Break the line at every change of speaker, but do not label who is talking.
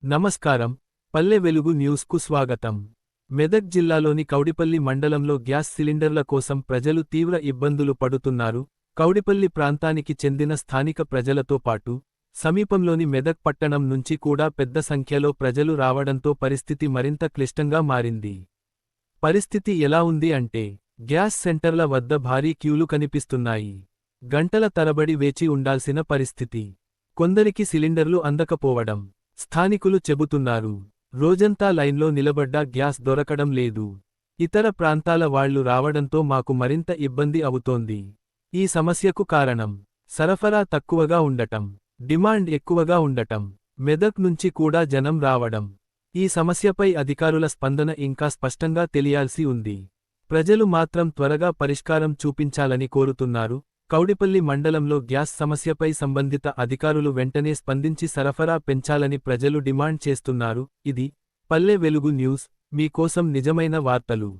నమస్కారం, పల్లె వెలుగు న్యూస్కు స్వాగతం. మెదక్ జిల్లాలోని కౌడిపల్లి మండలంలో గ్యాస్ సిలిండర్ల కోసం ప్రజలు తీవ్ర ఇబ్బందులు పడుతున్నారు. కౌడిపల్లి ప్రాంతానికి చెందిన స్థానిక ప్రజలతో పాటు సమీపంలోని మెదక్ పట్టణం నుంచి కూడా పెద్ద సంఖ్యలో ప్రజలు రావడంతో పరిస్థితి మరింత క్లిష్టంగా మారింది. పరిస్థితి ఎలా ఉంది అంటే, గ్యాస్ సెంటర్ల వద్ద భారీ క్యూలు కనిపిస్తున్నాయి. గంటల తరబడి వేచి ఉండాల్సిన పరిస్థితి. కొందరికి సిలిండర్లు అందకపోవడం స్థానికులు చెబుతున్నారు. రోజంతా లైన్లో నిలబడ్డా గ్యాస్ దొరకడం లేదు. ఇతర ప్రాంతాల వాళ్లు రావడంతో మాకు మరింత ఇబ్బంది అవుతోంది. ఈ సమస్యకు కారణం సరఫరా తక్కువగా ఉండటం, డిమాండ్ ఎక్కువగా ఉండటం, మెదక్ నుంచి కూడా జనం రావడం. ఈ సమస్యపై అధికారుల స్పందన ఇంకా స్పష్టంగా తెలియాల్సి ఉంది. ప్రజలు మాత్రం త్వరగా పరిష్కారం చూపించాలని కోరుతున్నారు. కౌడిపల్లి మండలంలో గ్యాస్ సమస్యపై సంబంధిత అధికారులు వెంటనే స్పందించి సరఫరా పెంచాలని ప్రజలు డిమాండ్ చేస్తున్నారు. ఇది పల్లె వెలుగు న్యూస్, మీ కోసం నిజమైన వార్తలు.